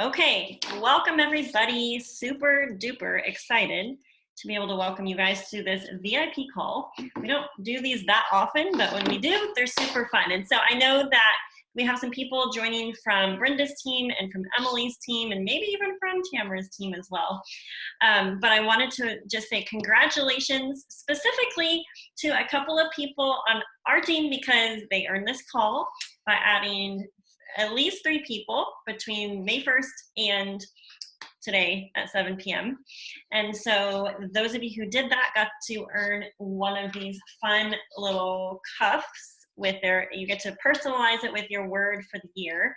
Okay, welcome everybody. Super duper excited to be able to welcome you guys to this VIP call. We don't do these that often, but when we do, they're super fun. And so I know that we have some people joining from Brenda's team and from Emily's team and maybe even from Tamara's team as well. But I wanted to just say congratulations specifically to a couple of people on our team because they earned this call by adding at least 3 people between May 1st and today at 7 p.m. And so those of you who did that got to earn one of these fun little cuffs with you get to personalize it with your word for the year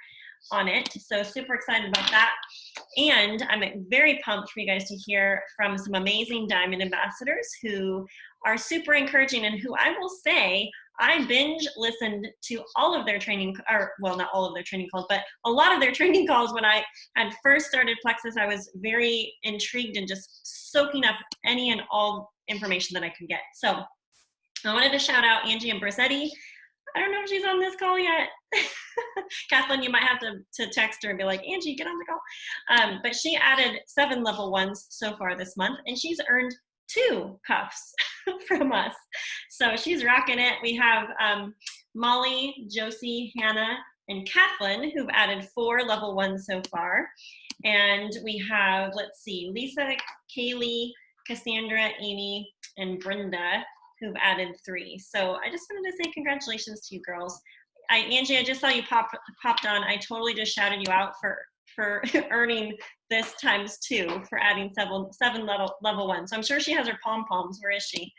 on it. So super excited about that. And I'm very pumped for you guys to hear from some amazing Diamond ambassadors who are super encouraging and who I will say I binge listened to all of their training, or well, not all of their training calls, but a lot of their training calls when I had first started Plexus. I was very intrigued and just soaking up any and all information that I could get. So I wanted to shout out Angie and Brissetti. I don't know if she's on this call yet. Kathleen, you might have to text her and be like, Angie, get on the call. But she added 7 level 1s so far this month, and she's earned 2 cuffs from us. So she's rocking it. We have Molly, Josie, Hannah, and Kathleen who've added 4 level 1s so far. And we have, let's see, Lisa, Kaylee, Cassandra, Amy, and Brenda who've added 3. So I just wanted to say congratulations to you girls. Angie, I just saw you popped on. I totally just shouted you out for earning this times 2 for adding 7 level 1. So I'm sure she has her pom-poms. Where is she?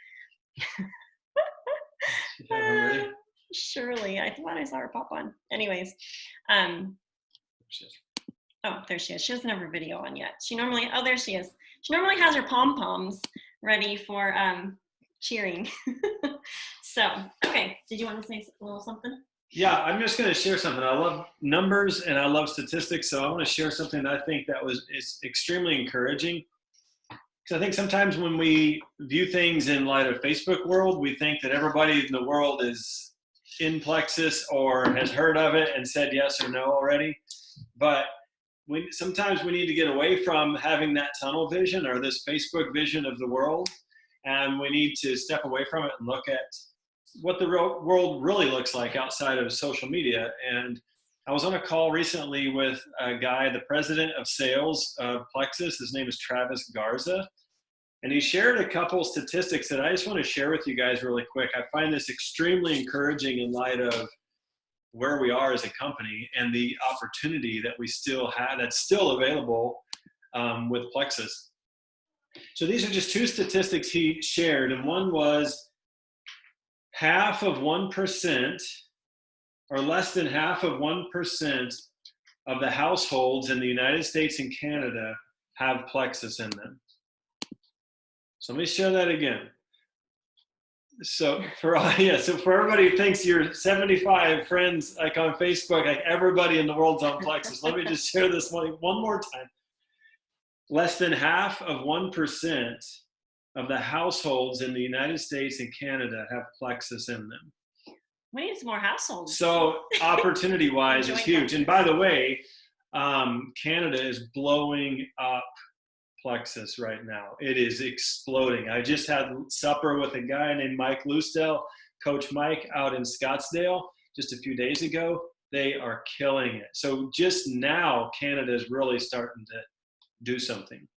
Surely, I thought I saw her pop on. Anyways, oh, there she is. She doesn't have her video on yet. Oh, there she is. She normally has her pom-poms ready for cheering. So, okay, did you want to say a little something? Yeah, I'm just going to share something. I love numbers and I love statistics, so I want to share something that I think is extremely encouraging. Because I think sometimes when we view things in light of Facebook world, we think that everybody in the world is in Plexus or has heard of it and said yes or no already. But sometimes we need to get away from having that tunnel vision or this Facebook vision of the world, and we need to step away from it and look at what the world really looks like outside of social media. And I was on a call recently with a guy, the president of sales of Plexus. His name is Travis Garza. And he shared a couple statistics that I just want to share with you guys really quick. I find this extremely encouraging in light of where we are as a company and the opportunity that we still have, that's still available with Plexus. So these are just 2 statistics he shared. And one was half of 1% or less than half of 1% of the households in the United States and Canada have Plexus in them. So let me share that again. So for everybody who thinks you're 75 friends like on Facebook, like everybody in the world's on Plexus, let me just share this one more time. Less than half of 1% of the households in the United States and Canada have Plexus in them. We need some more households. So opportunity-wise, it's huge. And by the way, Canada is blowing up Plexus right now. It is exploding. I just had supper with a guy named Mike Loosdale, Coach Mike, out in Scottsdale just a few days ago. They are killing it. So just now, Canada is really starting to do something.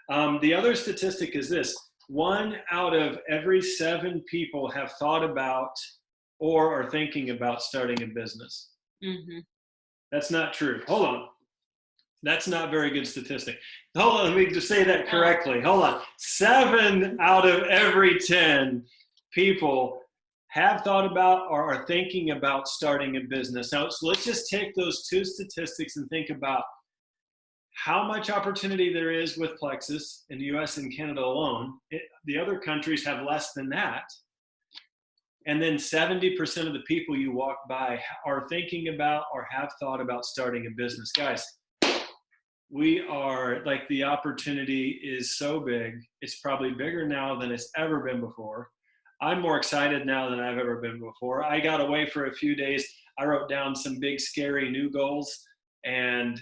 The other statistic is this. 1 out of every 7 people have thought about or are thinking about starting a business. Mm-hmm. That's not true. Hold on. That's not very good statistic. Hold on, let me just say that correctly. Hold on. 7 out of every 10 people have thought about or are thinking about starting a business. Now, so let's just take those 2 statistics and think about how much opportunity there is with Plexus in the US and Canada alone. The other countries have less than that. And then 70% of the people you walk by are thinking about or have thought about starting a business. Guys, we are like, the opportunity is so big. It's probably bigger now than it's ever been before. I'm more excited now than I've ever been before. I got away for a few days. I wrote down some big, scary new goals, and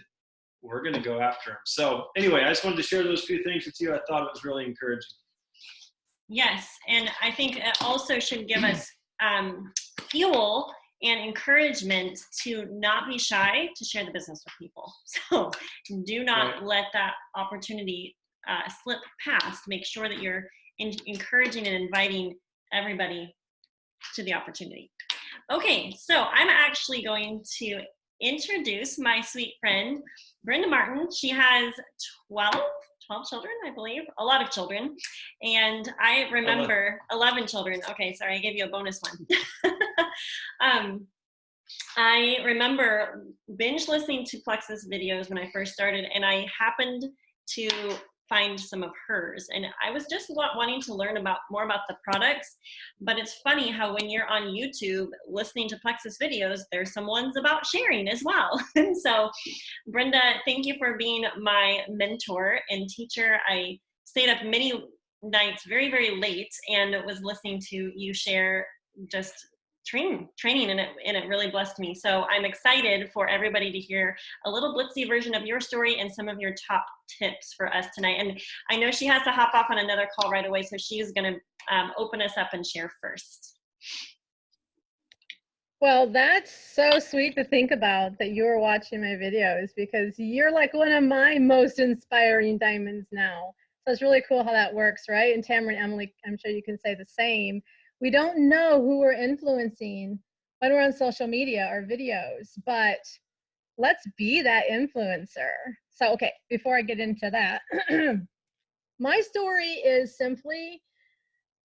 we're going to go after them. So anyway, I just wanted to share those few things with you. I thought it was really encouraging. Yes, and I think it also should give us fuel and encouragement to not be shy to share the business with people. So do not let that opportunity slip past. Make sure that you're encouraging and inviting everybody to the opportunity. Okay, so I'm actually going to introduce my sweet friend, Brenda Martin. She has 12 children, I believe, a lot of children. And I remember 11 children. Okay, sorry, I gave you a bonus one. I remember binge listening to Plexus videos when I first started, and I happened to find some of hers, and I was just wanting to learn more about the products. But it's funny how when you're on YouTube listening to Plexus videos, there's some ones about sharing as well. And so Brenda, thank you for being my mentor and teacher. I stayed up many nights very, very late and was listening to you share just training, and it really blessed me. So I'm excited for everybody to hear a little blitzy version of your story and some of your top tips for us tonight. And I know she has to hop off on another call right away, so she's going to open us up and share first. Well, that's so sweet to think about, that you were watching my videos, because you're like one of my most inspiring diamonds now. So it's really cool how that works, right? And Tamara and Emily, I'm sure you can say the same. We don't know who we're influencing when we're on social media or videos, but let's be that influencer. So, okay, before I get into that, my story is simply,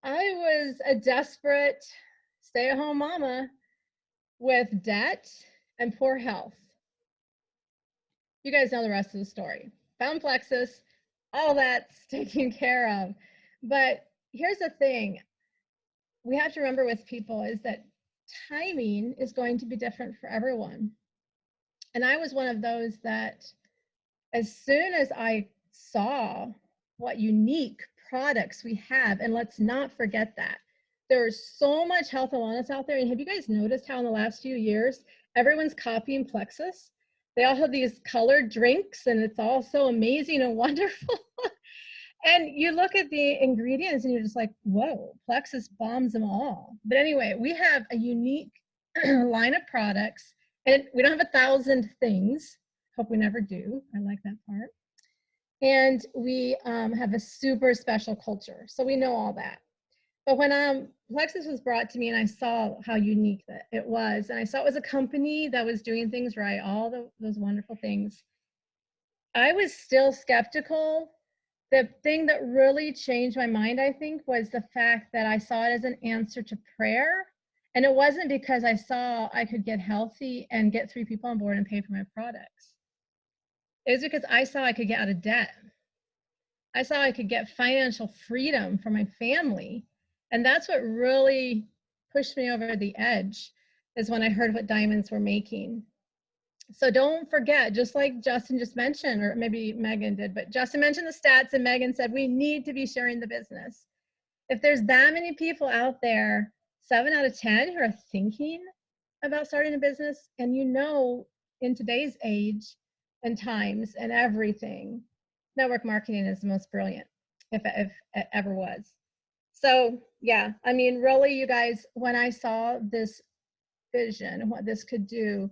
I was a desperate stay-at-home mama with debt and poor health. You guys know the rest of the story. Found Plexus, all that's taken care of. But here's the thing we have to remember with people is that timing is going to be different for everyone. And I was one of those that as soon as I saw what unique products we have, and let's not forget that, there's so much health and wellness out there. And have you guys noticed how in the last few years, everyone's copying Plexus? They all have these colored drinks, and it's all so amazing and wonderful. And you look at the ingredients and you're just like, whoa, Plexus bombs them all. But anyway, we have a unique line of products, and we don't have 1,000 things. Hope we never do. I like that part. And we have a super special culture. So we know all that. But when Plexus was brought to me and I saw how unique that it was, and I saw it was a company that was doing things right, all those wonderful things, I was still skeptical. The thing that really changed my mind, I think, was the fact that I saw it as an answer to prayer. And it wasn't because I saw I could get healthy and get 3 people on board and pay for my products. It was because I saw I could get out of debt. I saw I could get financial freedom for my family. And that's what really pushed me over the edge, is when I heard what diamonds were making. So don't forget, just like Justin just mentioned, or maybe Megan did, but Justin mentioned the stats and Megan said we need to be sharing the business. If there's that many people out there, 7 out of 10 who are thinking about starting a business, and you know, in today's age and times and everything, network marketing is the most brilliant, if it ever was. So yeah, I mean, really, you guys, when I saw this vision, what this could do,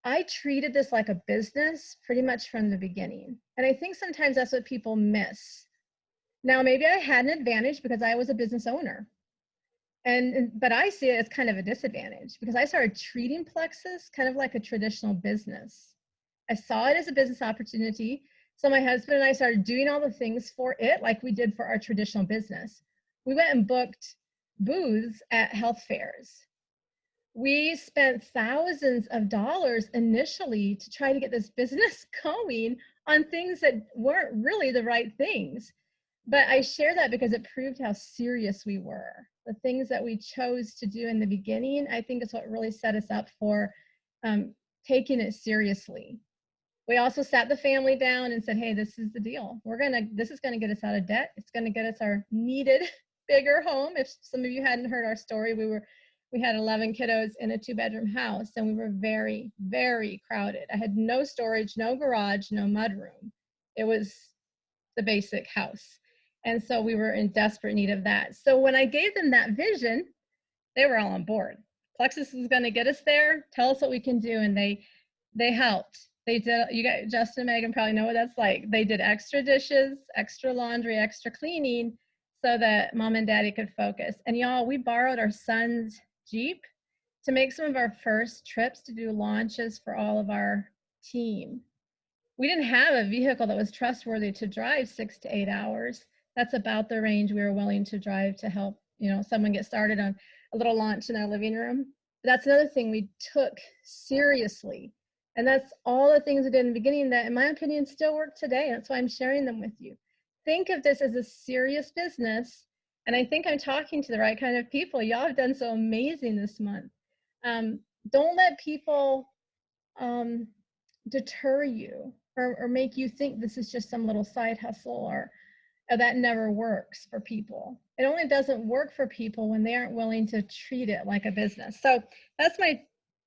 I treated this like a business pretty much from the beginning. And I think sometimes that's what people miss. Now, maybe I had an advantage because I was a business owner. But I see it as kind of a disadvantage because I started treating Plexus kind of like a traditional business. I saw it as a business opportunity. So my husband and I started doing all the things for it like we did for our traditional business. We went and booked booths at health fairs. We spent thousands of dollars initially to try to get this business going on things that weren't really the right things. But I share that because it proved how serious we were. The things that we chose to do in the beginning, I think is what really set us up for taking it seriously. We also sat the family down and said, hey, this is the deal. This is gonna get us out of debt. It's gonna get us our needed bigger home. If some of you hadn't heard our story, we We had 11 kiddos in a 2-bedroom house, and we were very, very crowded. I had no storage, no garage, no mudroom. It was the basic house. And so we were in desperate need of that. So when I gave them that vision, they were all on board. Plexus is going to get us there. Tell us what we can do. And they helped. They did. You got Justin and Megan probably know what that's like. They did extra dishes, extra laundry, extra cleaning so that mom and daddy could focus. And y'all, we borrowed our son's Jeep to make some of our first trips to do launches for all of our team. We didn't have a vehicle that was trustworthy to drive 6 to 8 hours. That's about the range we were willing to drive to help, someone get started on a little launch in their living room. But that's another thing we took seriously. And that's all the things we did in the beginning that, in my opinion, still work today. That's why I'm sharing them with you. Think of this as a serious business. And I think I'm talking to the right kind of people. Y'all have done so amazing this month. Don't let people deter you or make you think this is just some little side hustle or that never works for people. It only doesn't work for people when they aren't willing to treat it like a business. So that's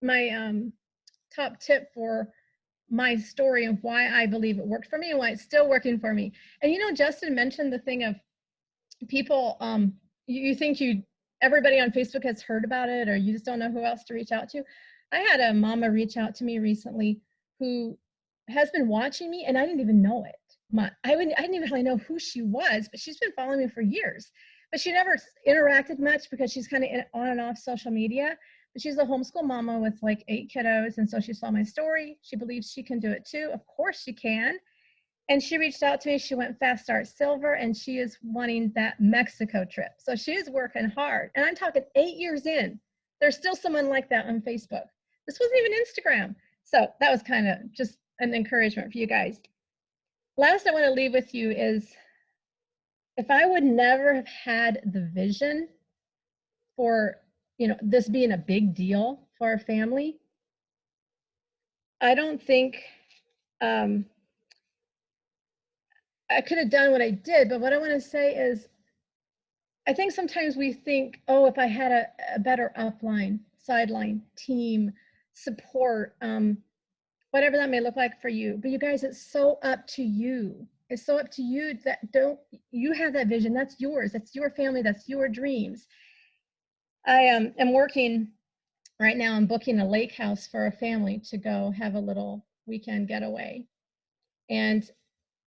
my top tip for my story and why I believe it worked for me and why it's still working for me. And Justin mentioned the thing of people, you think everybody on Facebook has heard about it, or you just don't know who else to reach out to. I had a mama reach out to me recently who has been watching me, and I didn't even know it. I didn't even really know who she was, but she's been following me for years. But she never interacted much because she's kind of on and off social media. But she's a homeschool mama with like 8 kiddos, and so she saw my story. She believes she can do it too. Of course she can. And she reached out to me. She went Fast Start Silver, and she is wanting that Mexico trip. So she is working hard. And I'm talking 8 years in. There's still someone like that on Facebook. This wasn't even Instagram. So that was kind of just an encouragement for you guys. Last I want to leave with you is, if I would never have had the vision for, this being a big deal for our family, I don't think I could have done what I did. But what I want to say is, I think sometimes we think, oh, if I had a better upline, sideline, team, support, whatever that may look like for you. But you guys, it's so up to you. It's so up to you that you have that vision. That's yours. That's your family. That's your dreams. I am working right now. I'm booking a lake house for a family to go have a little weekend getaway. And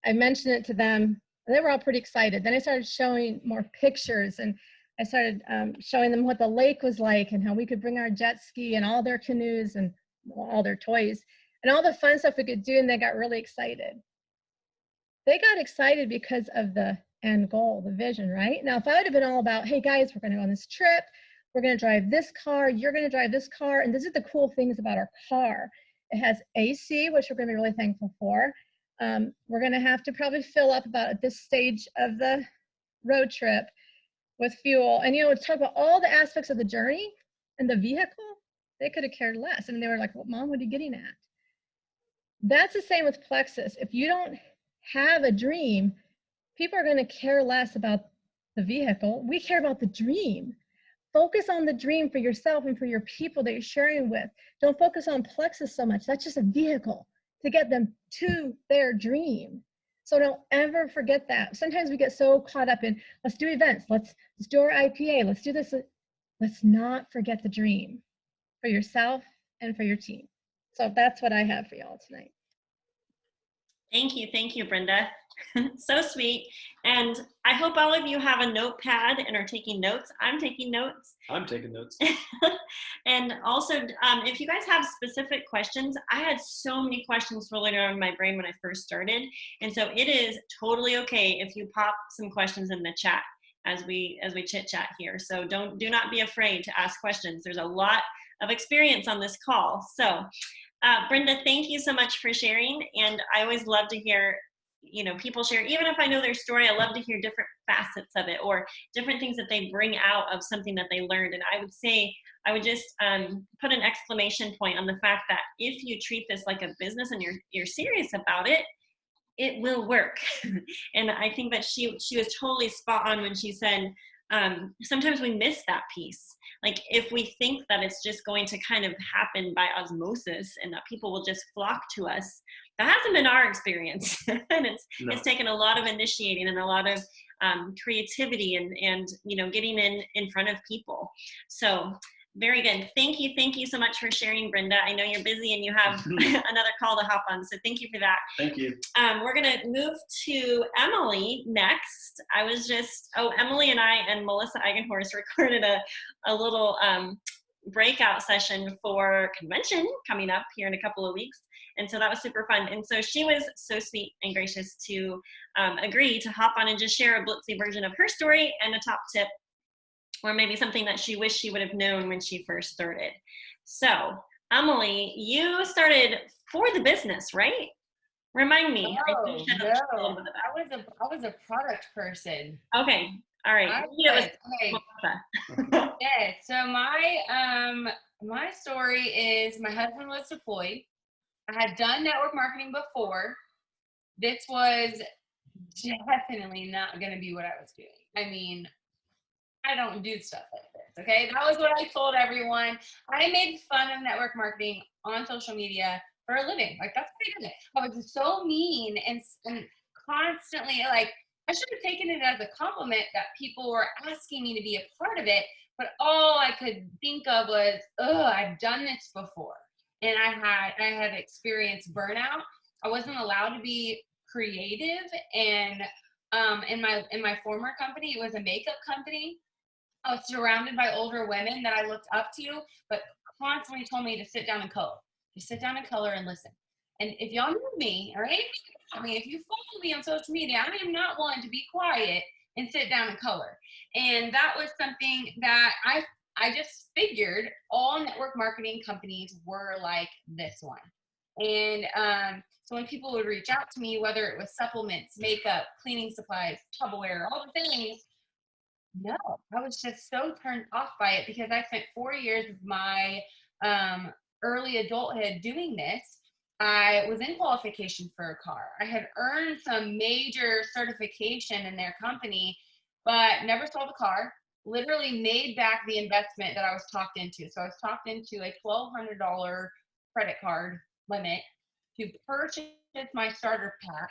I mentioned it to them. And they were all pretty excited. Then I started showing more pictures, and I started showing them what the lake was like and how we could bring our jet ski and all their canoes and all their toys and all the fun stuff we could do. And they got really excited. They got excited because of the end goal, the vision, right? Now, if I would have been all about, hey guys, we're going to go on this trip, we're going to drive this car, you're going to drive this car, and these are the cool things about our car. It has AC, which we're going to be really thankful for. We're going to have to probably fill up about at this stage of the road trip with fuel. And, talk about all the aspects of the journey and the vehicle, they could have cared less. I mean, they were like, well, Mom, what are you getting at? That's the same with Plexus. If you don't have a dream, people are going to care less about the vehicle. We care about the dream. Focus on the dream for yourself and for your people that you're sharing with. Don't focus on Plexus so much. That's just a vehicle to get them to their dream. So don't ever forget that. Sometimes we get so caught up in, let's do events, let's do our IPA, let's do this. Let's not forget the dream for yourself and for your team. So that's what I have for y'all tonight. Thank you, Brenda. So sweet. And I hope all of you have a notepad and are taking notes. I'm taking notes. I'm taking notes. And also, if you guys have specific questions, I had so many questions rolling around in my brain when I first started. And so it is totally okay if you pop some questions in the chat as we chit chat here. So do not be afraid to ask questions. There's a lot of experience on this call. So Brenda, thank you so much for sharing. And I always love to hear, people share, even if I know their story, I love to hear different facets of it or different things that they bring out of something that they learned. And I would just put an exclamation point on the fact that if you treat this like a business and you're serious about it, it will work. And I think that she was totally spot on when she said, sometimes we miss that piece. Like if we think that it's just going to kind of happen by osmosis and that people will just flock to us, that hasn't been our experience. And it's taken a lot of initiating and a lot of creativity and getting in front of people. So very good. Thank you so much for sharing, Brenda. I know you're busy and you have another call to hop on, so thank you for that. Thank you. We're gonna move to Emily next. Emily and I and Melissa Eigenhorst recorded a little breakout session for convention coming up here in a couple of weeks. And so that was super fun. And so she was so sweet and gracious to agree to hop on and just share a blitzy version of her story and a top tip, or maybe something that she wished she would have known when she first started. So, Emily, you started for the business, right? Remind me. No, I was a product person. Okay, all right. Yeah, so my story is my husband was deployed. I had done network marketing before. This was definitely not going to be what I was doing. I mean, I don't do stuff like this, okay? That was what I told everyone. I made fun of network marketing on social media for a living. Like, that's what I did. I was so mean and constantly, like, I should have taken it as a compliment that people were asking me to be a part of it, but all I could think of was, I've done this before. And I had experienced burnout. I wasn't allowed to be creative, and in my former company, it was a makeup company. I was surrounded by older women that I looked up to, but constantly told me to sit down and color. Just sit down and color and listen. And if y'all know me, all right? I mean, if you follow me on social media, I am not one to be quiet and sit down and color. And that was something that I just figured all network marketing companies were like this one. And so when people would reach out to me, whether it was supplements, makeup, cleaning supplies, Tupperware, all the things, no, I was just so turned off by it because I spent 4 years of my early adulthood doing this. I was in qualification for a car. I had earned some major certification in their company, but never sold a car. Literally made back the investment that I was talked into. So I was talked into a $1,200 credit card limit to purchase my starter pack.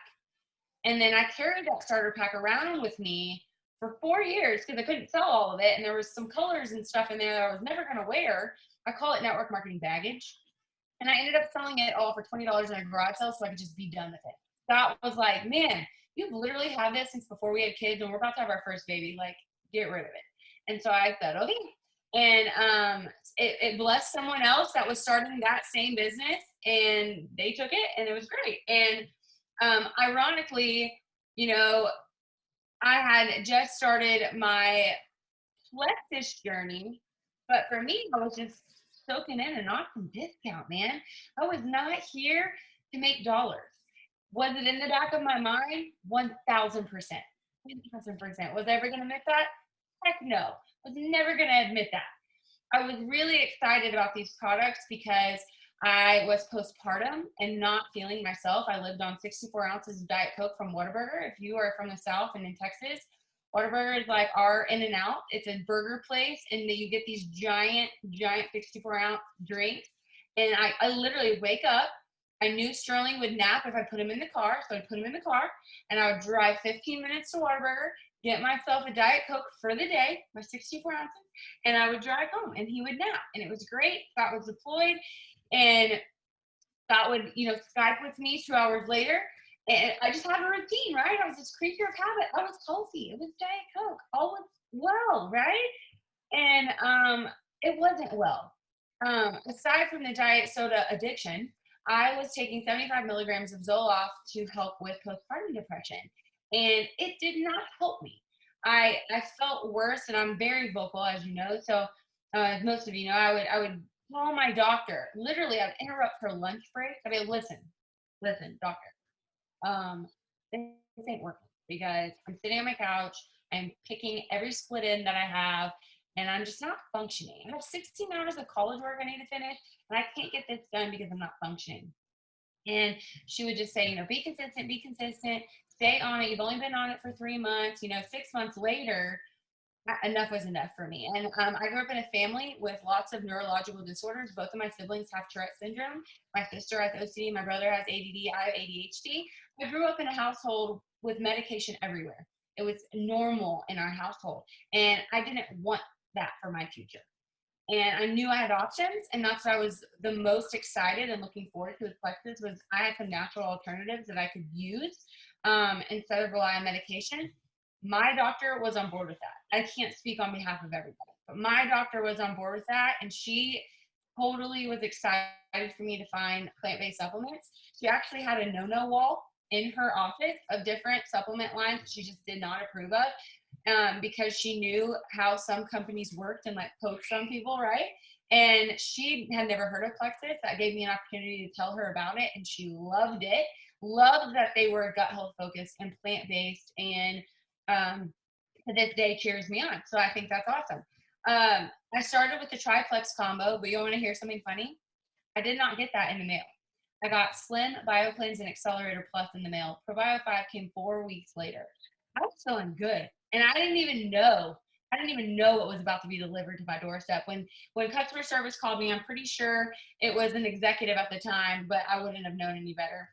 And then I carried that starter pack around with me for 4 years because I couldn't sell all of it. And there was some colors and stuff in there that I was never going to wear. I call it network marketing baggage. And I ended up selling it all for $20 in a garage sale so I could just be done with it. That was like, man, you've literally had this since before we had kids and we're about to have our first baby. Like, get rid of it. And so I said, okay. And it blessed someone else that was starting that same business, and they took it, and it was great. And ironically, I had just started my Plexus journey, but for me, I was just soaking in an awesome discount, man. I was not here to make dollars. Was it in the back of my mind? 1,000%. 1,000%. Was I ever going to admit that? Heck no. I was never going to admit that. I was really excited about these products because I was postpartum and not feeling myself. I lived on 64 ounces of Diet Coke from Whataburger. If you are from the South and in Texas, Whataburger is like our In-N-Out. It's a burger place, and you get these giant 64-ounce drinks. And I literally wake up. I knew Sterling would nap if I put him in the car, so I'd put him in the car, and I would drive 15 minutes to Whataburger, get myself a Diet Coke for the day, my 64 ounces, and I would drive home, and he would nap. And it was great. Scott was deployed, and Scott would, Skype with me 2 hours later. And I just had a routine, right? I was this creature of habit. I was healthy. It was Diet Coke. All was well, right? And it wasn't well. Aside from the diet soda addiction, I was taking 75 milligrams of Zoloft to help with postpartum depression. And it did not help me. I felt worse, and I'm very vocal, as you know. So as most of you know, I would call my doctor. Literally, I'd interrupt her lunch break. I'd be like, listen, doctor. This ain't working because I'm sitting on my couch, I'm picking every split end that I have, and I'm just not functioning. I have 16 hours of college work I need to finish, and I can't get this done because I'm not functioning. And she would just say, be consistent, stay on it. You've only been on it for 3 months. 6 months later, enough was enough for me. And I grew up in a family with lots of neurological disorders. Both of my siblings have Tourette syndrome. My sister has OCD. My brother has ADD. I have ADHD. I grew up in a household with medication everywhere. It was normal in our household. And I didn't want that for my future. And I knew I had options, and that's what I was the most excited and looking forward to with Plexus was I had some natural alternatives that I could use instead of rely on medication. My doctor was on board with that. I can't speak on behalf of everybody, but my doctor was on board with that, and she totally was excited for me to find plant-based supplements. She actually had a no-no wall in her office of different supplement lines she just did not approve of. Because she knew how some companies worked and like poached on people, right? And she had never heard of Plexus. That gave me an opportunity to tell her about it, and she loved it. Loved that they were gut health focused and plant based, and to this day cheers me on. So I think that's awesome. I started with the triplex combo, but you want to hear something funny? I did not get that in the mail. I got Slim, BioCleanse, and Accelerator Plus in the mail. ProBio 5 came 4 weeks later. I was feeling good. And I didn't even know what was about to be delivered to my doorstep. When customer service called me, I'm pretty sure it was an executive at the time, but I wouldn't have known any better.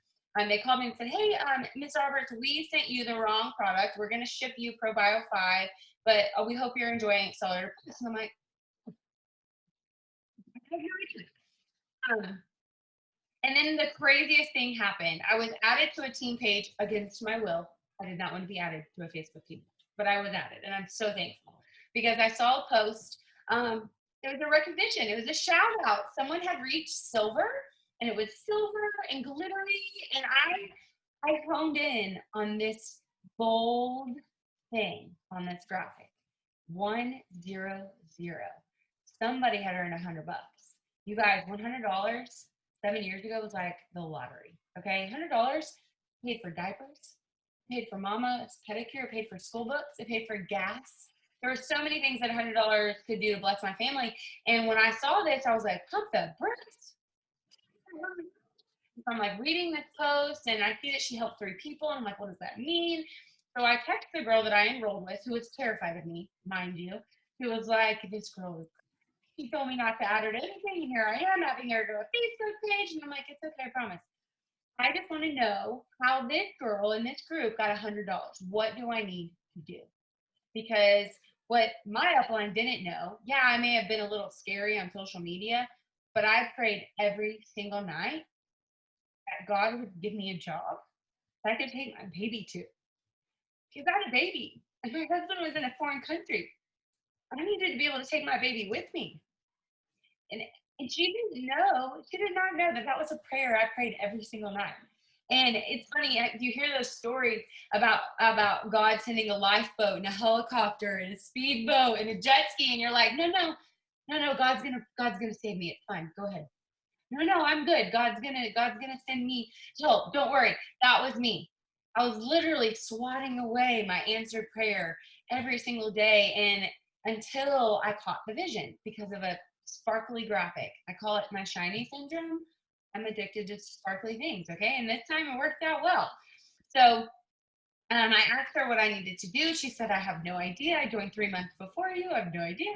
They called me and said, hey, Ms. Roberts, we sent you the wrong product. We're going to ship you ProBio 5, but we hope you're enjoying Accelerator Plus. And I'm like, and then the craziest thing happened. I was added to a team page against my will. I did not want to be added to a Facebook team, but I was added, and I'm so thankful because I saw a post. It was a recognition. It was a shout out. Someone had reached silver, and it was silver and glittery, and I honed in on this bold thing on this graphic. 100. Somebody had earned $100. You guys, $100 7 years ago was like the lottery. Okay, $100 paid for diapers, paid for mama's pedicure, paid for school books, it paid for gas. There were so many things that $100 could do to bless my family. And when I saw this, I was like, pump the brakes. So I'm like reading this post, and I see that she helped 3 people. And I'm like, what does that mean? So I text the girl that I enrolled with, who was terrified of me, mind you, who was like, this girl is, she told me not to add her to anything, and here I am having her to a Facebook page. And I'm like, it's okay, I promise. I just want to know how this girl in this group got $100. What do I need to do? Because what my upline didn't know, yeah, I may have been a little scary on social media, but I prayed every single night that God would give me a job that I could take my baby to. Because I had a baby, and my husband was in a foreign country. I needed to be able to take my baby with me. And she didn't know, she did not know that that was a prayer I prayed every single night. And it's funny, you hear those stories about God sending a lifeboat and a helicopter and a speedboat and a jet ski, and you're like, no, God's gonna save me. It's fine. Go ahead. No, I'm good. God's gonna send me help. Don't worry. That was me. I was literally swatting away my answered prayer every single day, and until I caught the vision because of a sparkly graphic. I call it my shiny syndrome. I'm addicted to sparkly things, okay? And this time it worked out well. So I asked her what I needed to do. She said, I have no idea. I joined 3 months before you. I have no idea.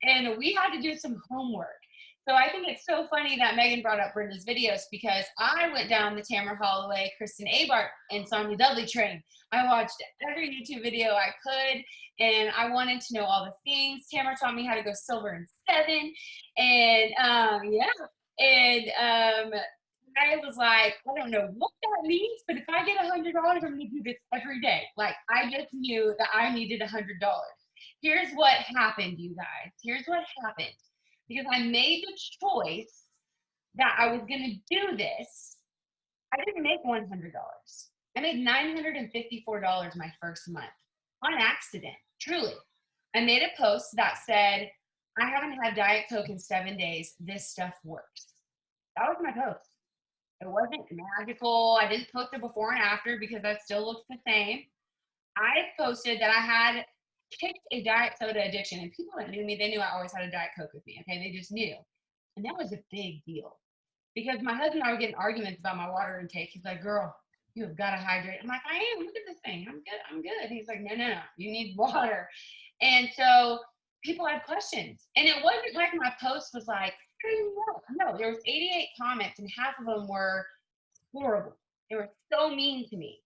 And we had to do some homework. So I think it's so funny that Megan brought up Brenda's videos because I went down the Tamara Holloway, Kristen Abart, and Sonia Dudley train. I watched every YouTube video I could, and I wanted to know all the things. Tamara taught me how to go silver in 7, and I was like, I don't know what that means, but if I get $100, I'm going to do this every day. Like, I just knew that I needed $100. Here's what happened, you guys. Here's what happened. Because I made the choice that I was going to do this, I didn't make $100. I made $954 my first month on accident, truly. I made a post that said, I haven't had Diet Coke in 7 days. This stuff works. That was my post. It wasn't magical. I didn't post it before and after because that still looks the same. I posted that I had kicked a diet soda addiction, and people that knew me, they knew I always had a Diet Coke with me, okay? They just knew. And that was a big deal because my husband and I were getting arguments about my water intake. He's like, girl, you have got to hydrate. I'm like, I am. Look at this thing. I'm good. He's like, no. You need water. And so people had questions. And it wasn't like my post was like, no, there was 88 comments and half of them were horrible. They were so mean to me.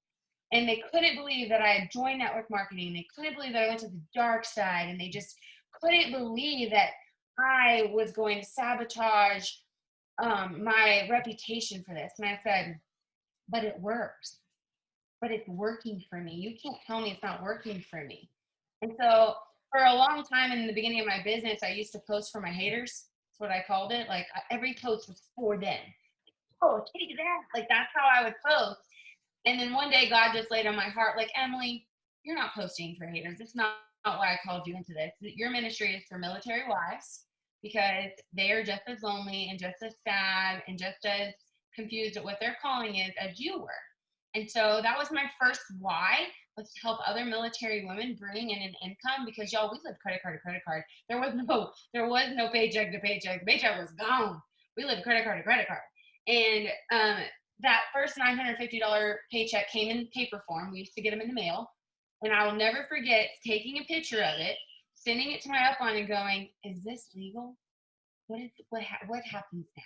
And they couldn't believe that I had joined network marketing. They couldn't believe that I went to the dark side. And they just couldn't believe that I was going to sabotage my reputation for this. And I said, but it works. But it's working for me. You can't tell me it's not working for me. And so for a long time in the beginning of my business, I used to post for my haters. That's what I called it. Like every post was for them. Oh, take that. Like that's how I would post. And then one day God just laid on my heart, like, Emily, you're not posting for haters. It's not why I called you into this. Your ministry is for military wives because they are just as lonely and just as sad and just as confused at what their calling is as you were. And so that was my first why, was to help other military women bring in an income because y'all, we lived credit card to credit card. There was no paycheck to paycheck. The paycheck was gone. We lived credit card to credit card. And that first $950 paycheck came in paper form. We used to get them in the mail. And I will never forget taking a picture of it, sending it to my upline and going, is this legal? What happens now?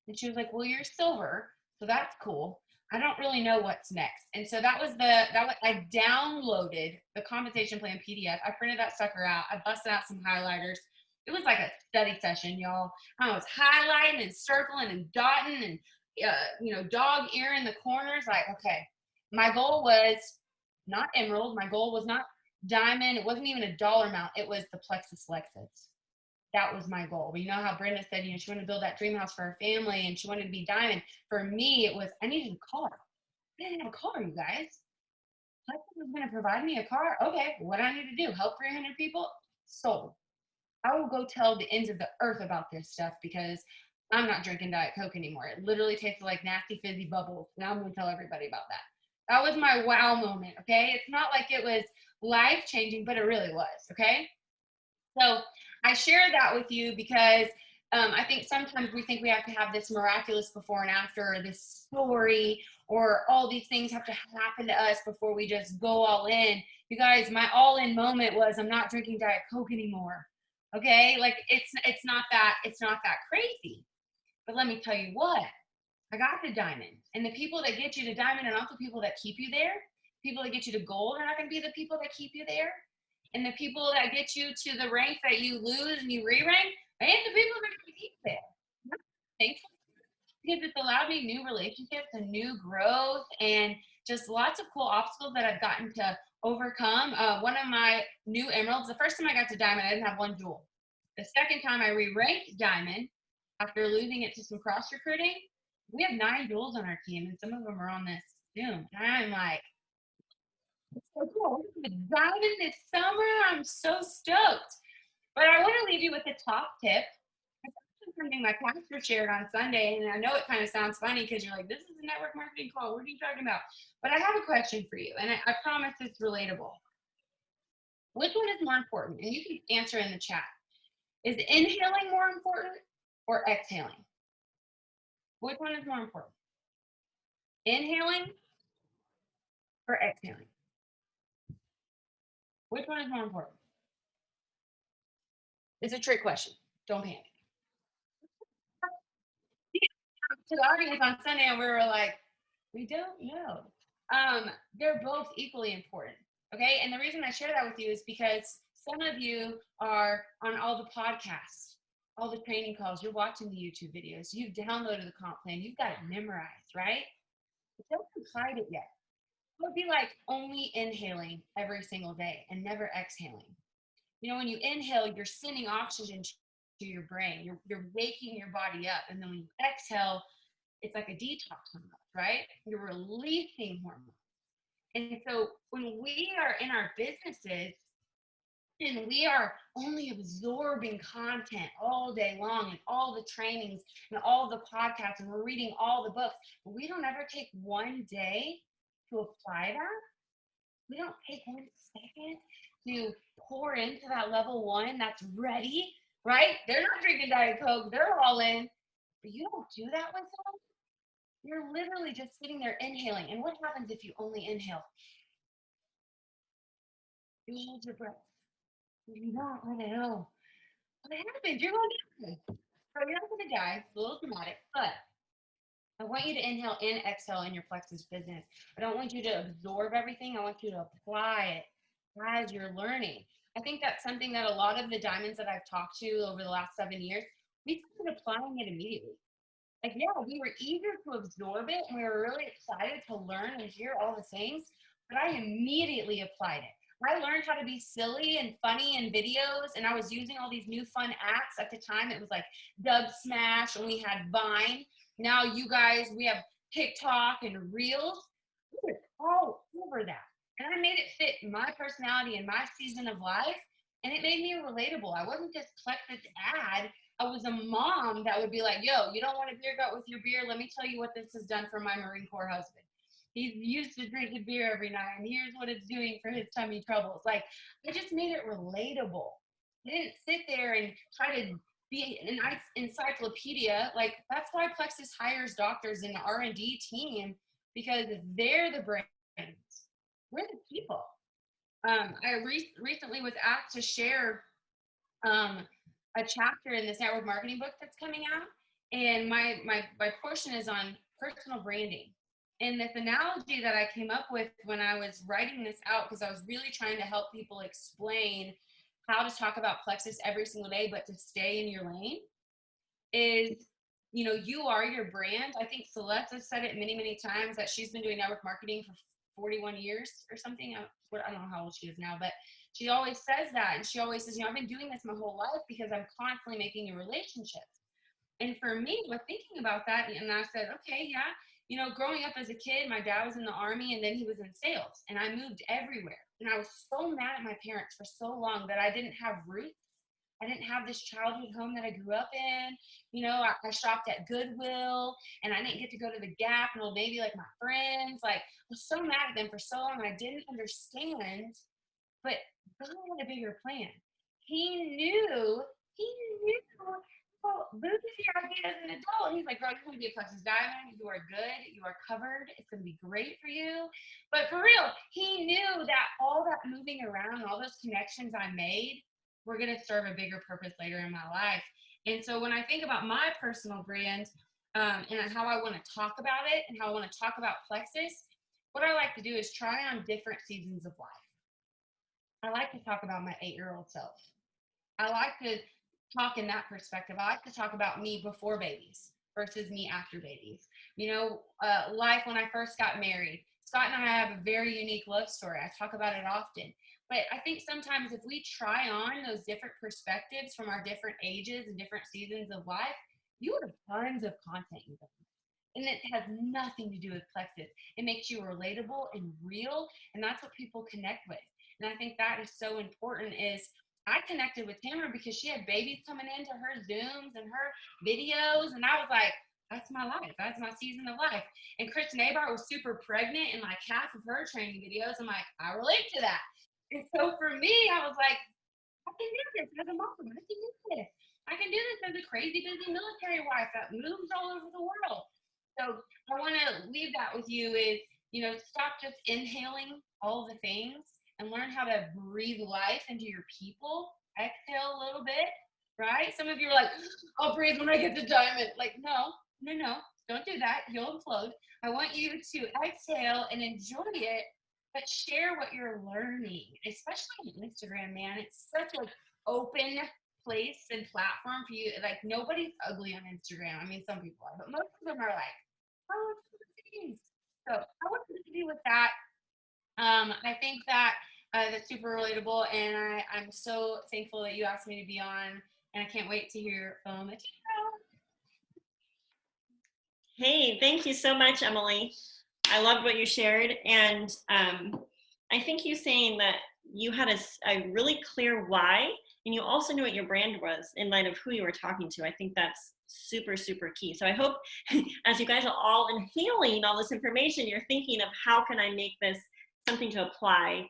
And she was like, well, you're silver, so that's cool. I don't really know what's next. And so I downloaded the compensation plan PDF. I printed that sucker out. I busted out some highlighters. It was like a study session, y'all. I was highlighting and circling and dotting and, dog ear in the corners. Like, okay, my goal was not emerald. My goal was not diamond. It wasn't even a dollar amount. It was the Plexus Lexus. That was my goal. But you know how Brenda said, she wanted to build that dream house for her family and she wanted to be diamond. For me, it was, I needed a car. I didn't have a car, you guys. Plexus was going to provide me a car. Okay, what do I need to do? Help 300 people? Sold. I will go tell the ends of the earth about this stuff because I'm not drinking Diet Coke anymore. It literally tastes like nasty fizzy bubbles. Now I'm going to tell everybody about that. That was my wow moment, okay? It's not like it was life-changing, but it really was, okay? So I share that with you because I think sometimes we think we have to have this miraculous before and after, or this story, or all these things have to happen to us before we just go all in. You guys, my all-in moment was I'm not drinking Diet Coke anymore. Okay, like it's not that crazy. But let me tell you what, I got the diamond, and the people that get you to diamond are not the people that keep you there. People that get you to gold are not going to be the people that keep you there. And the people that get you to the rank that you lose and you re-rank, they ain't the people that are going to keep you there. Thankful because it's allowed me new relationships and new growth and just lots of cool obstacles that I've gotten to overcome. One of my new emeralds, the first time I got to diamond, I didn't have one jewel. The second time I re-ranked diamond after losing it to some cross recruiting, we have 9 jewels on our team and some of them are on this Zoom. And I'm like, it's so cool. We're going to diamond this summer. I'm so stoked. But I want to leave you with a top tip. Something my pastor shared on Sunday, and I know it kind of sounds funny because you're like, this is a network marketing call. What are you talking about? But I have a question for you, and I promise it's relatable. Which one is more important? And you can answer in the chat. Is inhaling more important or exhaling? Which one is more important? Inhaling or exhaling? Which one is more important? It's a trick question. Don't panic. To the audience on Sunday, and we were like, we don't know. They're both equally important, okay? And the reason I share that with you is because some of you are on all the podcasts, all the training calls, you're watching the YouTube videos, you've downloaded the comp plan, you've got it memorized, right? But don't applied it yet. It would be like only inhaling every single day and never exhaling. When you inhale, you're sending oxygen to your brain. You're waking your body up. And then when you exhale, it's like a detox hormone, right? You're releasing hormones. And so when we are in our businesses and we are only absorbing content all day long and all the trainings and all the podcasts and we're reading all the books, but we don't ever take one day to apply that. We don't take 1 second to pour into that level 1 that's ready, right? They're not drinking Diet Coke. They're all in. But you don't do that with them. You're literally just sitting there inhaling. And what happens if you only inhale? You hold your breath. You don't let it go. What happens? You're going to die. So you're not going to die. It's a little dramatic, but I want you to inhale and exhale in your plexus business. I don't want you to absorb everything. I want you to apply it as you're learning. I think that's something that a lot of the diamonds that I've talked to over the last 7 years, we started applying it immediately. Like, yeah, we were eager to absorb it and we were really excited to learn and hear all the things, but I immediately applied it. I learned how to be silly and funny in videos, and I was using all these new fun apps. At the time, it was like Dub Smash, and we had Vine. Now, you guys, we have TikTok and Reels. We were all over that. And I made it fit my personality and my season of life, and it made me relatable. I wasn't just Plexus ad. I was a mom that would be like, yo, you don't want a beer gut with your beer? Let me tell you what this has done for my Marine Corps husband. He's used to drinking beer every night, and here's what it's doing for his tummy troubles. Like, I just made it relatable. I didn't sit there and try to be an encyclopedia. Like, that's why Plexus hires doctors in the R&D team, because they're the brains. We're the people. I recently was asked to share a chapter in this network marketing book that's coming out, and my portion is on personal branding. And this analogy that I came up with when I was writing this out, because I was really trying to help people explain how to talk about Plexus every single day, but to stay in your lane, is, you know, you are your brand. I think Celeste has said it many, many times that she's been doing network marketing for 41 years or something. I don't know how old she is now, but she always says that. And she always says, you know, I've been doing this my whole life because I'm constantly making new relationships. And for me, with thinking about that, and I said, okay, yeah, you know, growing up as a kid, my dad was in the Army and then he was in sales, and I moved everywhere. And I was so mad at my parents for so long that I didn't have roots. I didn't have this childhood home that I grew up in. You know, I shopped at Goodwill, and I didn't get to go to the Gap and Old Navy like my friends. Like, I was so mad at them for so long, and I didn't understand. But God had a bigger plan. He knew. Well, Boo is your idea as an adult. He's like, girl, you're going to be a Plexus Diamond. You are good. You are covered. It's going to be great for you. But for real, he knew that all that moving around, all those connections I made were going to serve a bigger purpose later in my life. And so when I think about my personal brand and how I want to talk about it and how I want to talk about Plexus, what I like to do is try on different seasons of life. I like to talk about my 8-year-old self. I like to talk in that perspective. I like to talk about me before babies versus me after babies. You know, life when I first got married. Scott and I have a very unique love story. I talk about it often. But I think sometimes if we try on those different perspectives from our different ages and different seasons of life, you would have tons of content you can. And it has nothing to do with Plexus. It makes you relatable and real, and that's what people connect with. And I think that is so important. Is I connected with Tamara because she had babies coming into her Zooms and her videos, and I was like, that's my life. That's my season of life. And Chris Nabart was super pregnant in like half of her training videos. I'm like, I relate to that. And so for me, I was like, I can do this as a mom. I can do this. I can do this as a crazy busy military wife that moves all over the world. So I want to leave that with you is, you know, stop just inhaling all the things and learn how to breathe life into your people. Exhale a little bit, right? Some of you are like, I'll breathe when I get to diamond. Like, no, don't do that. You'll implode. I want you to exhale and enjoy it, but share what you're learning, especially on Instagram, man. It's such an open place and platform for you. Like, nobody's ugly on Instagram. I mean, some people are, but most of them are like, oh, it's things. So I want to leave you with that. I think that that's super relatable, and I'm so thankful that you asked me to be on, and I can't wait to hear from it. Hey, thank you so much, Emily. I loved what you shared, and I think you saying that you had a really clear why, and you also knew what your brand was in light of who you were talking to. I think that's super, super key. So I hope as you guys are all inhaling all this information, you're thinking of how can I make this something to apply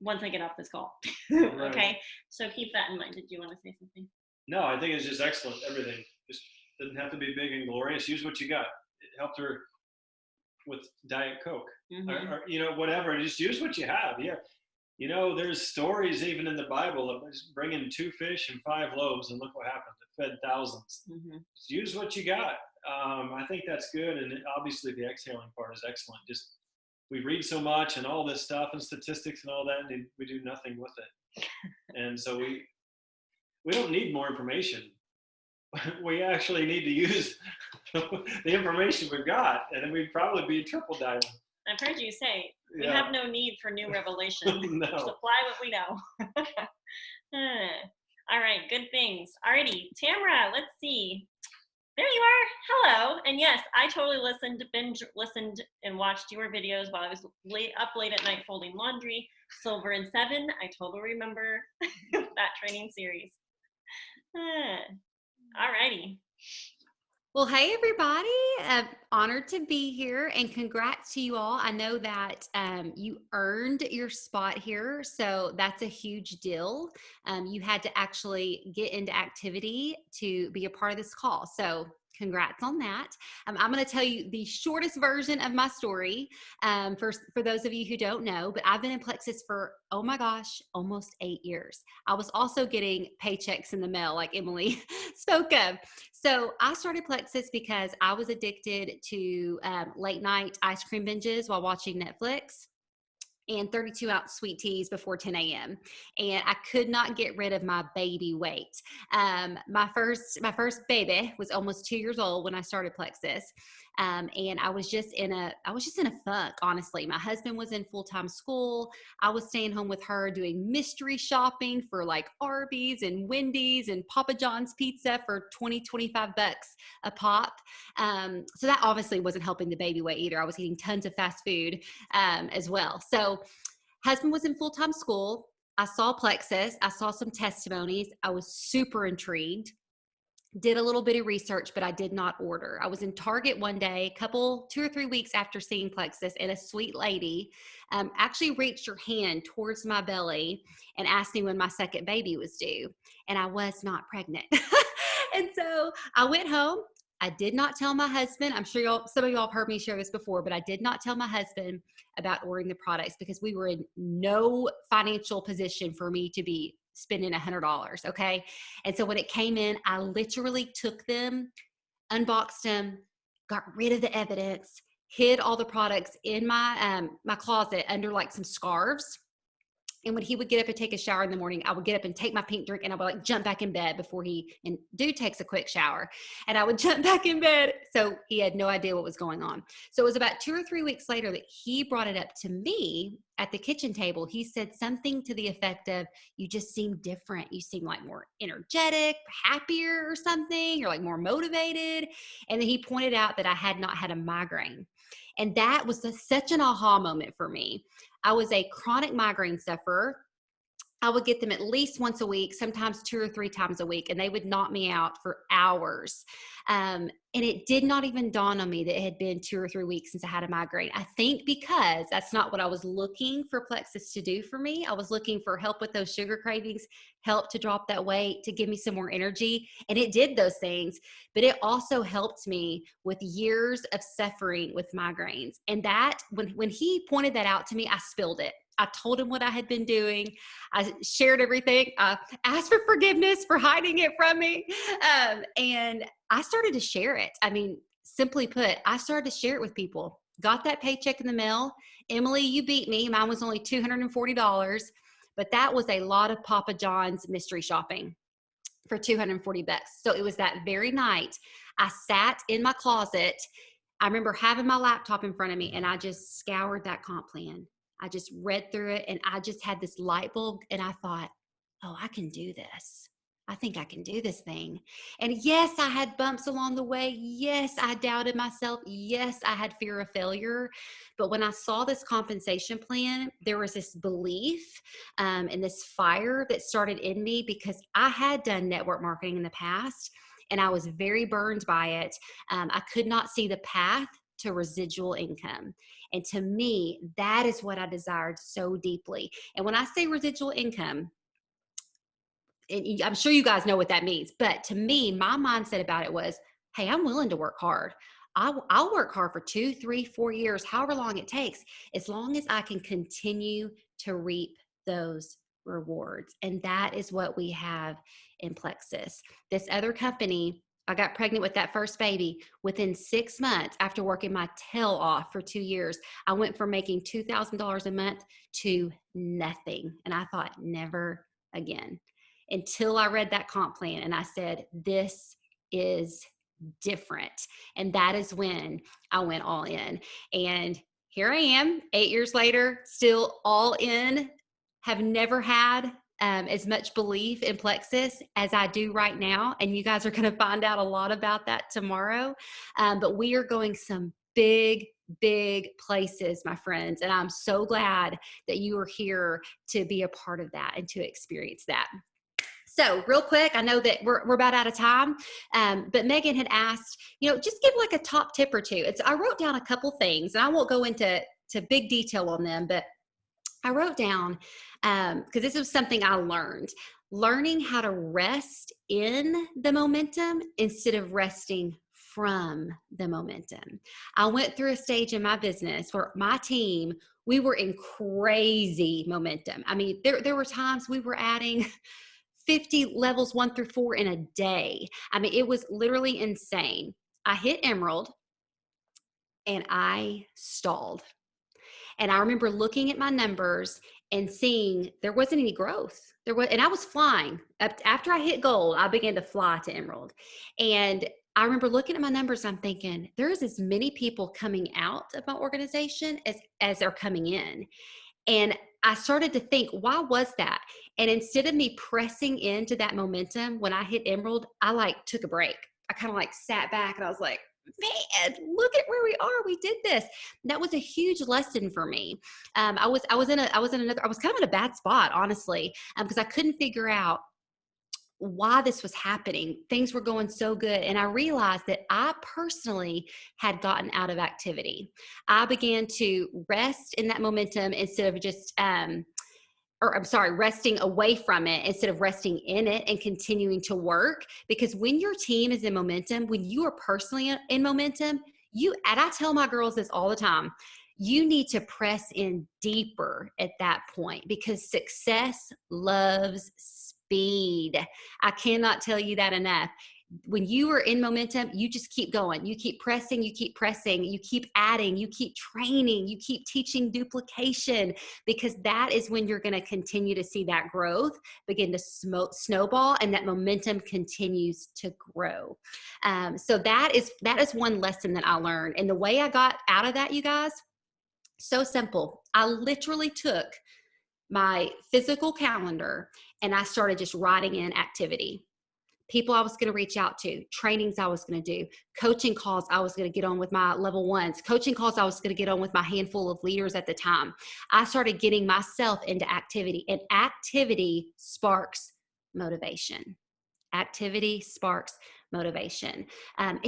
once I get off this call. Okay, so keep that in mind. Did you want to say something? No, I think it's just excellent. Everything just doesn't have to be big and glorious. Use what you got. helped her with Diet Coke, Mm-hmm. or whatever. Just use what you have. Yeah. There's stories even in the Bible of just bringing 2 fish and 5 loaves, and look what happened. It fed thousands. Mm-hmm. Just use what you got. I think that's good. And obviously the exhaling part is excellent. Just, we read so much and all this stuff and statistics and all that, and we do nothing with it. And so we don't need more information. We actually need to use the information we've got, and then we'd probably be triple diving. I've heard you say we Yeah. have no need for new revelation. No. Supply what we know. All right, good things. Alrighty, Tamara, let's see. There you are. Hello. And yes, I totally binge listened and watched your videos while I was up late at night folding laundry. Silver and 7. I totally remember that training series. Alrighty. Well, hey, everybody. Honored to be here, and congrats to you all. I know that you earned your spot here, so that's a huge deal. You had to actually get into activity to be a part of this call, so congrats on that. I'm going to tell you the shortest version of my story for those of you who don't know, but I've been in Plexus for, oh my gosh, almost 8 years. I was also getting paychecks in the mail like Emily spoke of. So I started Plexus because I was addicted to late night ice cream binges while watching Netflix and 32-ounce sweet teas before 10 a.m. And I could not get rid of my baby weight. My first baby was almost 2 years old when I started Plexus. And I was just in a funk, honestly. My husband was in full-time school. I was staying home with her doing mystery shopping for like Arby's and Wendy's and Papa John's pizza for $20-25 a pop. So that obviously wasn't helping the baby weight either. I was eating tons of fast food as well. So husband was in full-time school. I saw Plexus. I saw some testimonies. I was super intrigued. Did a little bit of research, but I did not order. I was in Target one day, 2 or 3 weeks after seeing Plexus, and a sweet lady actually reached her hand towards my belly and asked me when my second baby was due. And I was not pregnant. And so I went home. I did not tell my husband. I'm sure some of y'all have heard me share this before, but I did not tell my husband about ordering the products because we were in no financial position for me to be spending $100. Okay. And so when it came in, I literally took them, unboxed them, got rid of the evidence, hid all the products in my, my closet under like some scarves. And when he would get up and take a shower in the morning, I would get up and take my pink drink and I would like jump back in bed before and dude takes a quick shower, and I would jump back in bed. So he had no idea what was going on. So it was about 2 or 3 weeks later that he brought it up to me at the kitchen table. He said something to the effect of, you just seem different. You seem like more energetic, happier or something. You're like more motivated. And then he pointed out that I had not had a migraine. And that was such an aha moment for me. I was a chronic migraine sufferer. I would get them at least once a week, sometimes 2 or 3 times a week, and they would knock me out for hours. And it did not even dawn on me that it had been 2 or 3 weeks since I had a migraine. I think because that's not what I was looking for Plexus to do for me. I was looking for help with those sugar cravings, help to drop that weight, to give me some more energy. And it did those things, but it also helped me with years of suffering with migraines. And that, when he pointed that out to me, I spilled it. I told him what I had been doing. I shared everything. I asked for forgiveness for hiding it from me. And I started to share it. I mean, simply put, I started to share it with people. Got that paycheck in the mail. Emily, you beat me. Mine was only $240, but that was a lot of Papa John's mystery shopping for $240. So it was that very night I sat in my closet. I remember having my laptop in front of me and I just scoured that comp plan. I just read through it and I just had this light bulb and I thought, oh, I can do this. I think I can do this thing. And yes, I had bumps along the way. Yes, I doubted myself. Yes, I had fear of failure. But when I saw this compensation plan, there was this belief and this fire that started in me because I had done network marketing in the past and I was very burned by it. I could not see the path to residual income. And to me, that is what I desired so deeply. And when I say residual income, and I'm sure you guys know what that means, but to me, my mindset about it was, hey, I'm willing to work hard. I'll work hard for 2, 3, 4 years, however long it takes, as long as I can continue to reap those rewards. And that is what we have in Plexus. This other company, I got pregnant with that first baby. Within 6 months, after working my tail off for 2 years, I went from making $2,000 a month to nothing. And I thought, never again, until I read that comp plan and I said, this is different. And that is when I went all in. And here I am 8 years later, still all in, have never had as much belief in Plexus as I do right now. And you guys are going to find out a lot about that tomorrow. But we are going some big places, my friends. And I'm so glad that you are here to be a part of that and to experience that. So real quick, I know that we're about out of time, but Megan had asked, just give like a top tip or two. I wrote down a couple things, and I won't go into big detail on them, but I wrote down, because this was something I learning how to rest in the momentum instead of resting from the momentum. I went through a stage in my business where my team, we were in crazy momentum. I mean, there were times we were adding 50 levels 1 through 4 in a day. I mean, it was literally insane. I hit Emerald and I stalled. And I remember looking at my numbers and seeing there wasn't any growth. And I was flying. After I hit gold, I began to fly to Emerald. And I remember looking at my numbers, I'm thinking, there's as many people coming out of my organization as are coming in. And I started to think, why was that? And instead of me pressing into that momentum, when I hit Emerald, I took a break. I kind of sat back and I was like, man, look at where we are. We did this. And that was a huge lesson for me. I was kind of in a bad spot, honestly, because I couldn't figure out why this was happening. Things were going so good. And I realized that I personally had gotten out of activity. I began to rest in that momentum instead of just, resting away from it instead of resting in it and continuing to work. Because when your team is in momentum, when you are personally in momentum, and I tell my girls this all the time, you need to press in deeper at that point because success loves speed. I cannot tell you that enough. When you are in momentum, you just keep going. You keep pressing, you keep adding, you keep training, you keep teaching duplication, because that is when you're going to continue to see that growth begin to snowball and that momentum continues to grow. So that is one lesson that I learned. And the way I got out of that, you guys, so simple. I literally took my physical calendar and I started just writing in activity. People I was going to reach out to, trainings I was going to do, coaching calls I was going to get on with my level ones, coaching calls I was going to get on with my handful of leaders at the time. I started getting myself into activity, and activity sparks motivation. Activity sparks motivation. And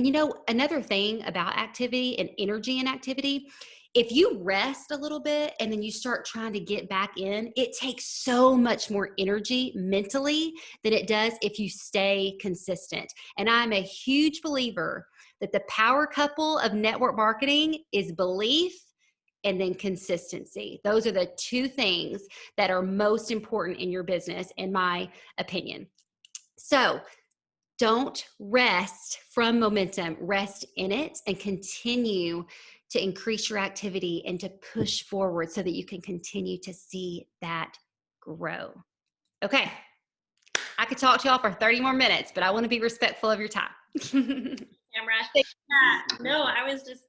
another thing about activity and energy in activity, if you rest a little bit and then you start trying to get back in, it takes so much more energy mentally than it does if you stay consistent. And I'm a huge believer that the power couple of network marketing is belief and then consistency. Those are the two things that are most important in your business, in my opinion. So don't rest from momentum, rest in it and continue to increase your activity and to push forward so that you can continue to see that grow. Okay. I could talk to y'all for 30 more minutes, but I want to be respectful of your time. Tamara, no, I was just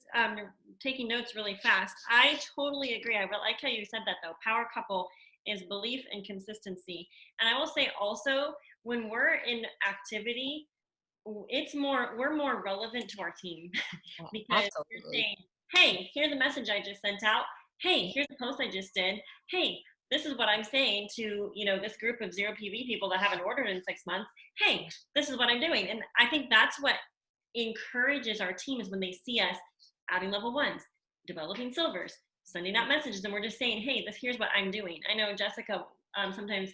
taking notes really fast. I totally agree. I like how you said that though. Power couple is belief and consistency. And I will say also, when we're in activity, we're more relevant to our team because you're saying, hey, here's the message I just sent out. Hey, here's the post I just did. Hey, this is what I'm saying to, this group of zero PV people that haven't ordered in 6 months. Hey, this is what I'm doing. And I think that's what encourages our team, is when they see us adding level ones, developing silvers, sending out messages, and we're just saying, hey, here's what I'm doing. I know Jessica sometimes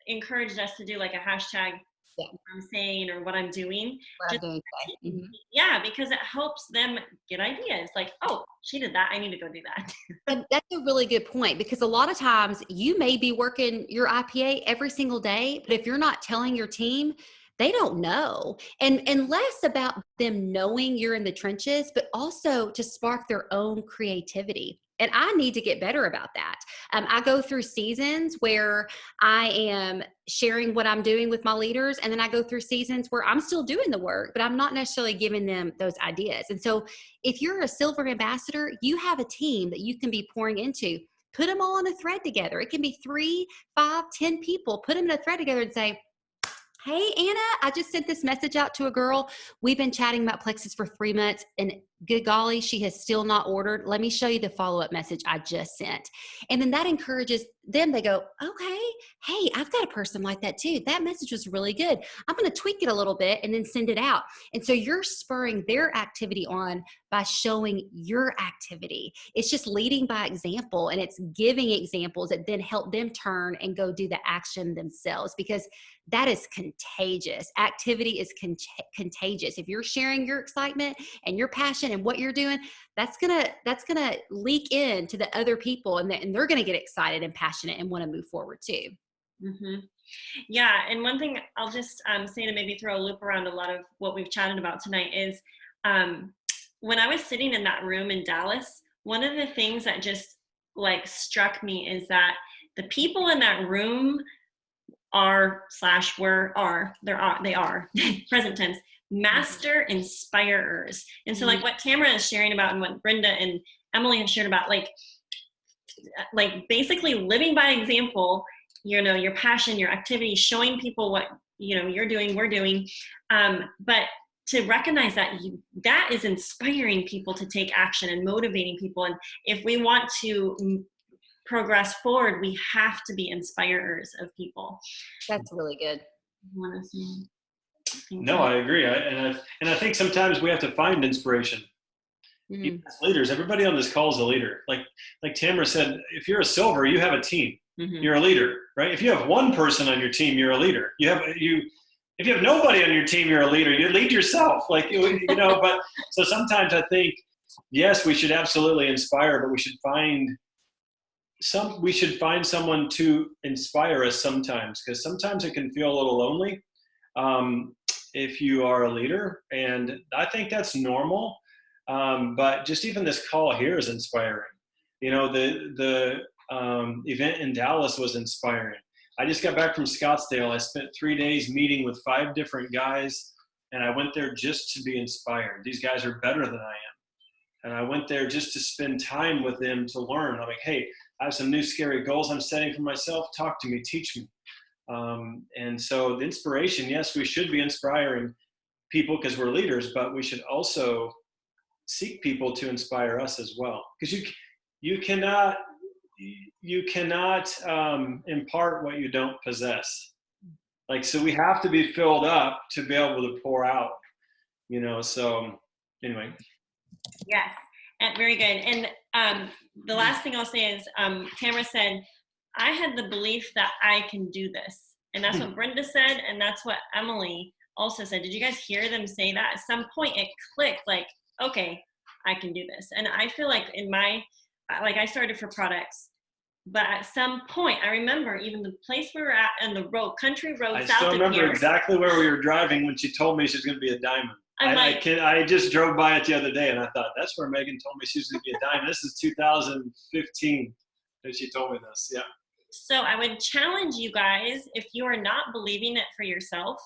encouraged us to do like a hashtag Yeah. what I'm saying or what I'm doing. What I'm Just doing today. Mhm. yeah, because it helps them get ideas. Like, oh, she did that. I need to go do that. And that's a really good point, because a lot of times you may be working your IPA every single day, but if you're not telling your team, they don't know. And less about them knowing you're in the trenches, but also to spark their own creativity. And I need to get better about that. I go through seasons where I am sharing what I'm doing with my leaders, and then I go through seasons where I'm still doing the work, but I'm not necessarily giving them those ideas. And so if you're a silver ambassador, you have a team that you can be pouring into. Put them all on a thread together. It can be 3, 5, 10 people. Put them in a thread together and say, hey, Anna, I just sent this message out to a girl. We've been chatting about Plexus for 3 months, and good golly, she has still not ordered. Let me show you the follow-up message I just sent. And then that encourages them. They go, okay, hey, I've got a person like that too. That message was really good. I'm going to tweak it a little bit and then send it out. And so you're spurring their activity on by showing your activity. It's just leading by example, and it's giving examples that then help them turn and go do the action themselves, because that is contagious. Activity is contagious. If you're sharing your excitement and your passion and what you're doing, that's gonna leak into the other people, and they're gonna get excited and passionate and want to move forward too. Hmm. Yeah, and one thing I'll just say to maybe throw a loop around a lot of what we've chatted about tonight is when I was sitting in that room in Dallas, one of the things that just like struck me is that the people in that room they are present tense master inspirers. And so like what Tamara is sharing about and what Brenda and Emily have shared about, like basically living by example, your passion, your activity, showing people what you're doing, we're doing, but to recognize that that is inspiring people to take action and motivating people. And if we want to progress forward, we have to be inspirers of people. That's really good. No, I agree. And I think sometimes we have to find inspiration. Even as leaders, everybody on this call is a leader. Like Tamara said, if you're a silver, you have a team. You're a leader, right? If you have one person on your team, you're a leader. If you have nobody on your team, you're a leader. You lead yourself, but so sometimes I think, yes, we should absolutely inspire, but we should find someone to inspire us sometimes, because sometimes it can feel a little lonely if you are a leader, and I think that's normal. But just even this call here is inspiring. The event in Dallas was inspiring. I just got back from Scottsdale. I spent 3 days meeting with 5 different guys, and I went there just to be inspired. These guys are better than I am. And I went there just to spend time with them to learn. I'm like, hey, I have some new scary goals I'm setting for myself. Talk to me, teach me. And so the inspiration, yes, we should be inspiring people because we're leaders, but we should also seek people to inspire us as well. Because you cannot impart what you don't possess. So we have to be filled up to be able to pour out, so anyway. Yes, and very good. And the last thing I'll say is Tamara said, I had the belief that I can do this. And that's what Brenda said, and that's what Emily also said. Did you guys hear them say that? At some point it clicked, like, okay, I can do this. And I feel like I started for products, but at some point, I remember even the place we were at and the country road south of here. I still remember exactly where we were driving when she told me she was going to be a diamond. I just drove by it the other day, and I thought, that's where Megan told me she was going to be a diamond. This is 2015 that she told me this. Yeah. So I would challenge you guys, if you are not believing it for yourself,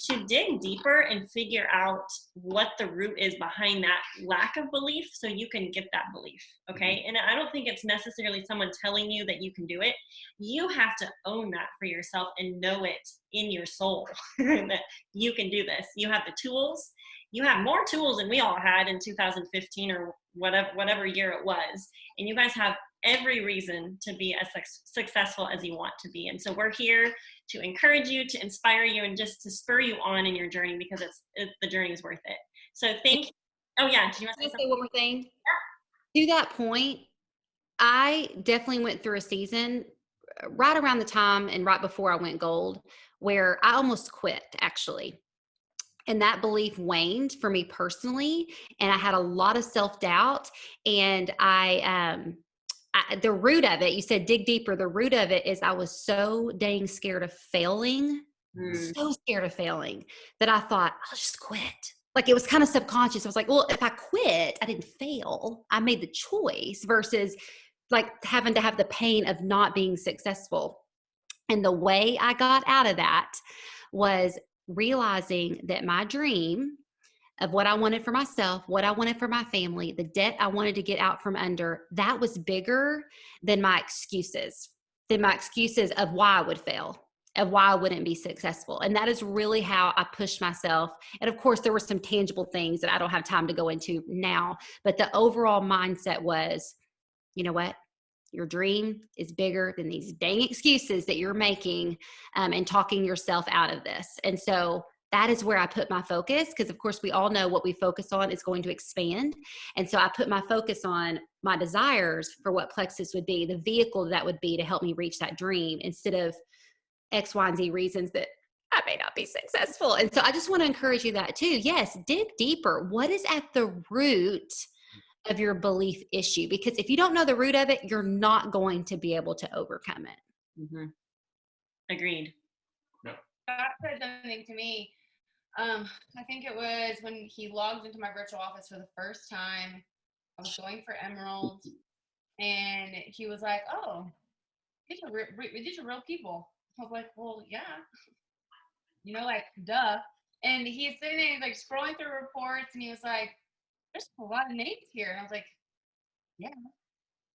to dig deeper and figure out what the root is behind that lack of belief so you can get that belief, okay? And I don't think it's necessarily someone telling you that you can do it. You have to own that for yourself and know it in your soul that you can do this. You have the tools. You have more tools than we all had in 2015 or whatever year it was. And you guys have every reason to be as successful as you want to be. And so we're here to encourage you, to inspire you, and just to spur you on in your journey, because the journey is worth it. So thank you. Oh yeah, do you want to say one more thing? Yeah. To that point, I definitely went through a season right around the time and right before I went gold where I almost quit, actually. And that belief waned for me personally. And I had a lot of self-doubt. And the root of it, you said dig deeper. The root of it is I was so dang scared of failing, so scared of failing, that I thought, I'll just quit. Like, it was kind of subconscious. I was like, well, if I quit, I didn't fail. I made the choice, versus like having to have the pain of not being successful. And the way I got out of that was realizing that my dream of what I wanted for myself, what I wanted for my family, the debt I wanted to get out from under, that was bigger than my excuses of why I would fail, of why I wouldn't be successful. And that is really how I pushed myself. And of course, there were some tangible things that I don't have time to go into now, but the overall mindset was, you know what? Your dream is bigger than these dang excuses that you're making, and talking yourself out of this. And so that is where I put my focus, because of course we all know what we focus on is going to expand. And so I put my focus on my desires for what Plexus would be, the vehicle that would be to help me reach that dream, instead of X, Y, and Z reasons that I may not be successful. And so I just want to encourage you that too. Yes, dig deeper. What is at the root of your belief issue? Because if you don't know the root of it, you're not going to be able to overcome it. Mm-hmm. Agreed. That said something to me. I think it was when he logged into my virtual office for the first time. I was going for Emerald, and he was like, "Oh, these are real people." I was like, "Well, yeah, like, duh." And he's sitting there, he's like scrolling through reports, and he was like, "There's a lot of names here," and I was like, "Yeah,"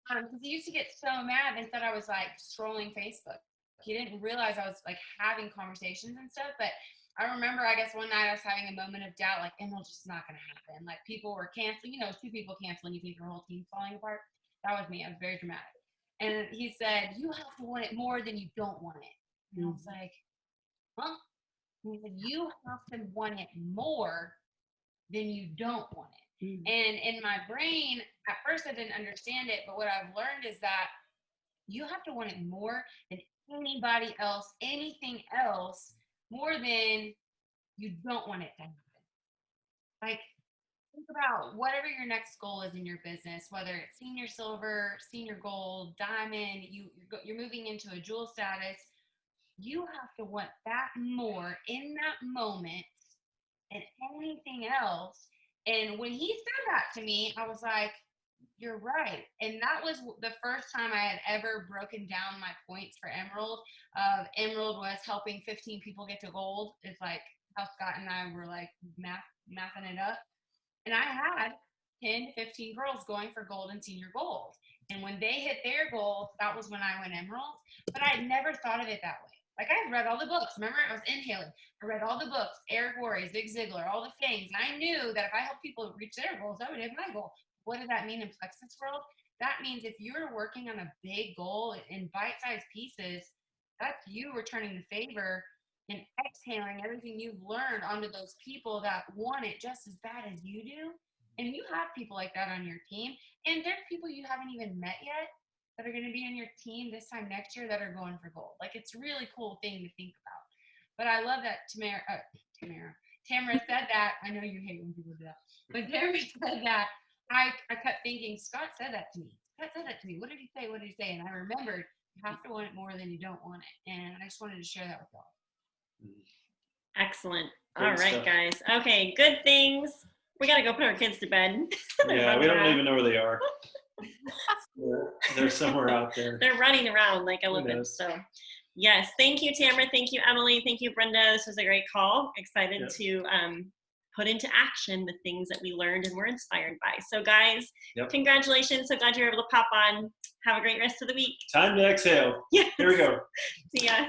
because he used to get so mad and thought I was like scrolling Facebook. He didn't realize I was like having conversations and stuff. But I remember, I guess one night I was having a moment of doubt, like, Emerald's just not going to happen. Like, people were canceling, 2 people canceling, you think your whole team's falling apart. That was me. I was very dramatic. And he said, "You have to want it more than you don't want it." And I was like, "Huh?" And he said, "You have to want it more than you don't want it." And in my brain, at first I didn't understand it, but what I've learned is that you have to want it more than anybody else, anything else, more than you don't want it to happen. Like, think about whatever your next goal is in your business, whether it's senior silver, senior gold, diamond, you're moving into a jewel status. You have to want that more in that moment than anything else. And when he said that to me, I was like, you're right. And that was the first time I had ever broken down my points for Emerald. Emerald was helping 15 people get to gold. It's like how Scott and I were like mathing it up. And I had 10 to 15 girls going for gold and senior gold. And when they hit their goal, that was when I went Emerald. But I had never thought of it that way. Like, I had read all the books. Remember, I was inhaling. I read all the books, Eric Worre, Zig Ziglar, all the things. And I knew that if I helped people reach their goals, I would hit my goal. What does that mean in Plexus world? That means if you're working on a big goal in bite-sized pieces, that's you returning the favor and exhaling everything you've learned onto those people that want it just as bad as you do. And you have people like that on your team. And there's people you haven't even met yet that are going to be in your team this time next year that are going for gold. Like, it's a really cool thing to think about. But I love that Tamara said that. I know you hate when people do that. But Tamara said that. I kept thinking, Scott said that to me. Scott said that to me. What did he say? What did he say? And I remembered, you have to want it more than you don't want it. And I just wanted to share that with y'all. Excellent. All right, guys. Okay, good things. We got to go put our kids to bed. Yeah, we don't even know where they are. They're somewhere out there. They're running around like elephants. So, yes, thank you, Tamara. Thank you, Emily. Thank you, Brenda. This was a great call. Excited to put into action the things that we learned and were inspired by. So, guys, congratulations. So glad you were able to pop on. Have a great rest of the week. Time to exhale. Yes. Here we go. See ya.